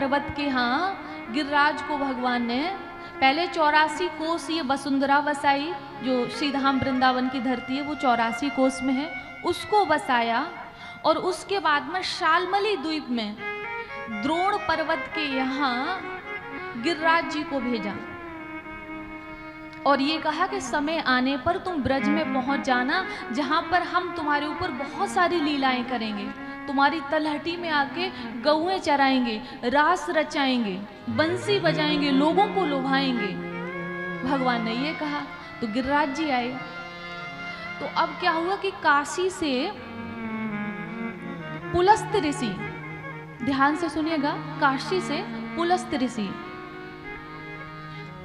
पर्वत के यहाँ गिरिराज को भगवान ने पहले 84 कोस ये वसुंधरा बसाई, जो श्रीधाम वृंदावन की धरती है वो 84 कोस में है, उसको बसाया। और उसके बाद में शालमली द्वीप में द्रोण पर्वत के यहाँ गिरिराज जी को भेजा और ये कहा कि समय आने पर तुम ब्रज में पहुंच जाना, जहां पर हम तुम्हारे ऊपर बहुत सारी लीलाएं करेंगे, तुम्हारी तलहटी में आके गौएं चराएंगे, रास रचाएंगे, बंसी बजाएंगे, लोगों को लुभाएंगे। भगवान ने ये कहा। तो गिरिराज जी आए। तो अब क्या हुआ कि काशी से पुलस्त ऋषि, ध्यान से सुनिएगा, काशी से पुलस्त ऋषि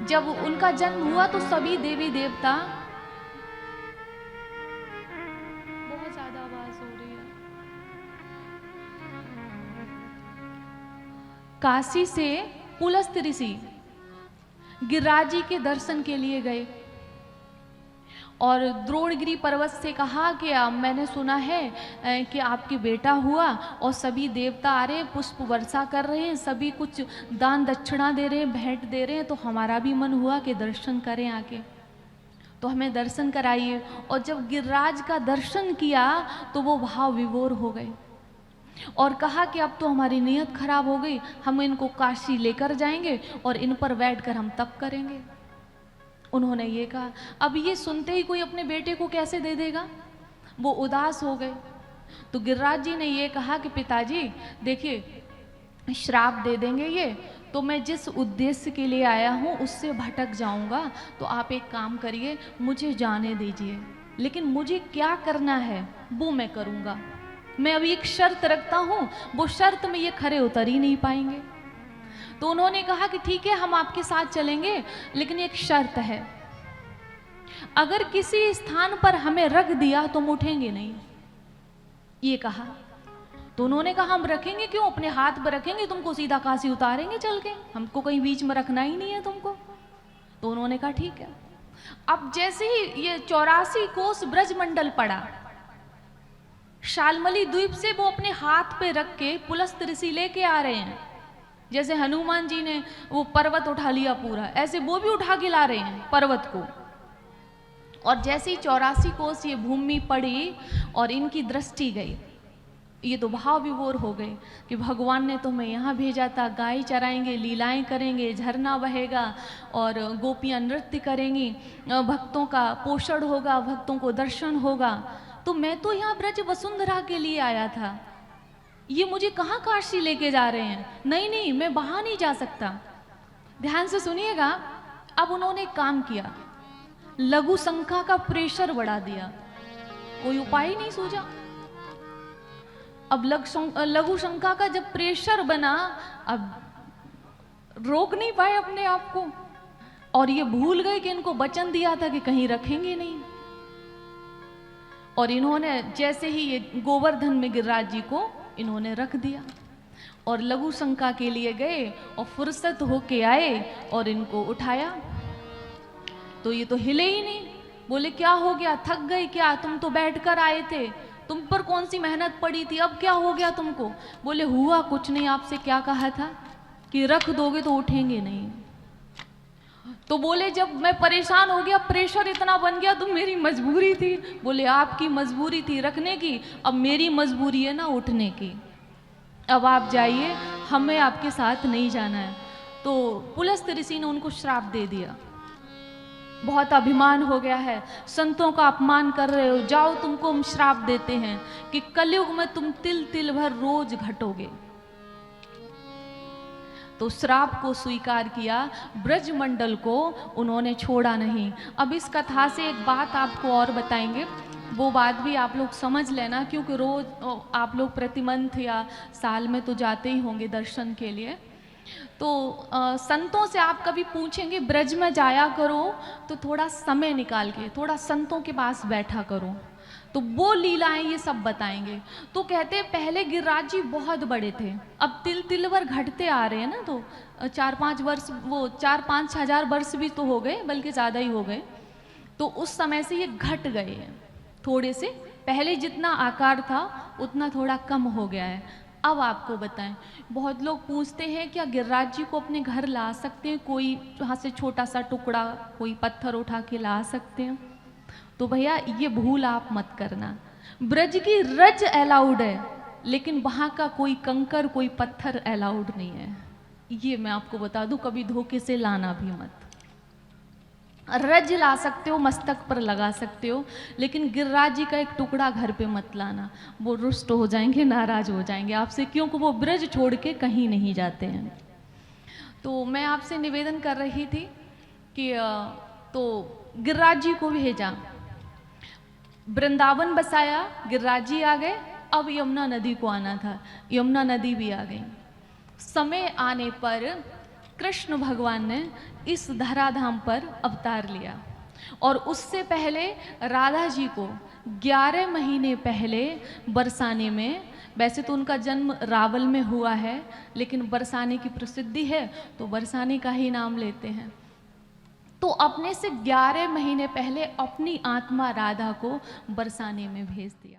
जब उनका जन्म हुआ तो सभी देवी देवता, बहुत ज्यादा आवाज हो रही है, काशी से पुलस्त ऋषि गिरिराज जी के दर्शन के लिए गए और द्रोणगिरी पर्वत से कहा कि मैंने सुना है कि आपके बेटा हुआ और सभी देवता आ रहे हैं, पुष्प वर्षा कर रहे हैं, सभी कुछ दान दक्षिणा दे रहे हैं, भेंट दे रहे हैं, तो हमारा भी मन हुआ कि दर्शन करें आके, तो हमें दर्शन कराइए। और जब गिरिराज का दर्शन किया तो वो भाव विभोर हो गए और कहा कि अब तो हमारी नीयत खराब हो गई, हम इनको काशी लेकर जाएंगे और इन पर बैठकर हम तप करेंगे। उन्होंने ये कहा। अब ये सुनते ही कोई अपने बेटे को कैसे दे देगा, वो उदास हो गए। तो गिरिराज जी ने ये कहा कि पिताजी देखिए श्राप दे देंगे ये, तो मैं जिस उद्देश्य के लिए आया हूँ उससे भटक जाऊंगा, तो आप एक काम करिए, मुझे जाने दीजिए, लेकिन मुझे क्या करना है वो मैं करूँगा। मैं अभी एक शर्त रखता हूँ, वो शर्त में ये खरे उतर ही नहीं पाएंगे। तो उन्होंने कहा कि ठीक है हम आपके साथ चलेंगे, लेकिन एक शर्त है, अगर किसी स्थान पर हमें रख दिया तो हम उठेंगे नहीं, ये कहा। तो उन्होंने कहा हम रखेंगे क्यों, अपने हाथ पर रखेंगे, तुमको सीधा काशी उतारेंगे चल के, हमको कहीं बीच में रखना ही नहीं है तुमको। तो उन्होंने कहा ठीक है। अब जैसे ही ये 84 कोस ब्रजमंडल पड़ा, शालमली द्वीप से वो अपने हाथ पे रख के पुलस्त ऋषि लेके आ रहे हैं, जैसे हनुमान जी ने वो पर्वत उठा लिया पूरा, ऐसे वो भी उठा के ला रहे हैं पर्वत को। और जैसे ही 84 कोस ये भूमि पड़ी और इनकी दृष्टि गई, ये तो भाव विभोर हो गए कि भगवान ने तुम्हें यहाँ भेजा था, गाय चराएंगे, लीलाएं करेंगे, झरना बहेगा और गोपियाँ नृत्य करेंगी, भक्तों का पोषण होगा, भक्तों को दर्शन होगा, तो मैं तो यहाँ ब्रज वसुंधरा के लिए आया था, ये मुझे कहाँ काशी लेके जा रहे हैं, नहीं नहीं मैं वहां नहीं जा सकता। ध्यान से सुनिएगा। अब उन्होंने एक काम किया, लघु शंका का प्रेशर बढ़ा दिया, कोई उपाय ही नहीं सूझा। अब लघु शंका का जब प्रेशर बना, अब रोक नहीं पाए अपने आप को, और ये भूल गए कि इनको वचन दिया था कि कहीं रखेंगे नहीं। और इन्होंने जैसे ही ये गोवर्धन में गिरिराज जी को इन्होंने रख दिया और लघु शंका के लिए गए और फुर्सत होके आए और इनको उठाया, तो ये तो हिले ही नहीं। बोले क्या हो गया, थक गए क्या, तुम तो बैठकर आए थे, तुम पर कौन सी मेहनत पड़ी थी, अब क्या हो गया तुमको। बोले हुआ कुछ नहीं, आपसे क्या कहा था कि रख दोगे तो उठेंगे नहीं। तो बोले जब मैं परेशान हो गया, प्रेशर इतना बन गया, तो मेरी मजबूरी थी। बोले आपकी मजबूरी थी रखने की, अब मेरी मजबूरी है ना उठने की, अब आप जाइए, हमें आपके साथ नहीं जाना है। तो पुलस्त ऋषि ने उनको श्राप दे दिया, बहुत अभिमान हो गया है, संतों का अपमान कर रहे हो, जाओ तुमको हम श्राप देते हैं कि कलयुग में तुम तिल तिल भर रोज घटोगे। तो श्राप को स्वीकार किया, ब्रजमंडल को उन्होंने छोड़ा नहीं। अब इस कथा से एक बात आपको और बताएंगे, वो बात भी आप लोग समझ लेना, क्योंकि रोज आप लोग प्रति मंथ या साल में तो जाते ही होंगे दर्शन के लिए। तो संतों से आप कभी पूछेंगे ब्रज में जाया करो तो थोड़ा समय निकाल के थोड़ा संतों के पास बैठा करो, तो वो लीलाएं ये सब बताएंगे। तो कहते हैं पहले गिरिराज जी बहुत बड़े थे, अब तिल तिल भर घटते आ रहे हैं ना, तो 4-5 वर्ष, वो 4-5 हजार वर्ष भी तो हो गए, बल्कि ज़्यादा ही हो गए। तो उस समय से ये घट गए हैं थोड़े से, पहले जितना आकार था उतना थोड़ा कम हो गया है। अब आपको बताएं, बहुत लोग पूछते हैं क्या गिरिराज जी को अपने घर ला सकते हैं, कोई वहाँ से छोटा सा टुकड़ा कोई पत्थर उठा के ला सकते हैं? तो भैया ये भूल आप मत करना। ब्रज की रज अलाउड है, लेकिन वहाँ का कोई कंकर कोई पत्थर अलाउड नहीं है। ये मैं आपको बता दूं, कभी धोखे से लाना भी मत। रज ला सकते हो, मस्तक पर लगा सकते हो, लेकिन गिरिराज जी का एक टुकड़ा घर पे मत लाना, वो रुष्ट हो जाएंगे, नाराज हो जाएंगे आपसे, क्योंकि वो ब्रज छोड़ के कहीं नहीं जाते हैं। तो मैं आपसे निवेदन कर रही थी कि तो गिरिराज जी को भेजा, वृंदावन बसाया, गिरिराज जी आ गए। अब यमुना नदी को आना था, यमुना नदी भी आ गई। समय आने पर कृष्ण भगवान ने इस धराधाम पर अवतार लिया, और उससे पहले राधा जी को 11 महीने पहले बरसाने में, वैसे तो उनका जन्म रावल में हुआ है, लेकिन बरसाने की प्रसिद्धि है तो बरसाने का ही नाम लेते हैं। तो अपने से 11 महीने पहले अपनी आत्मा राधा को बरसाने में भेज दिया।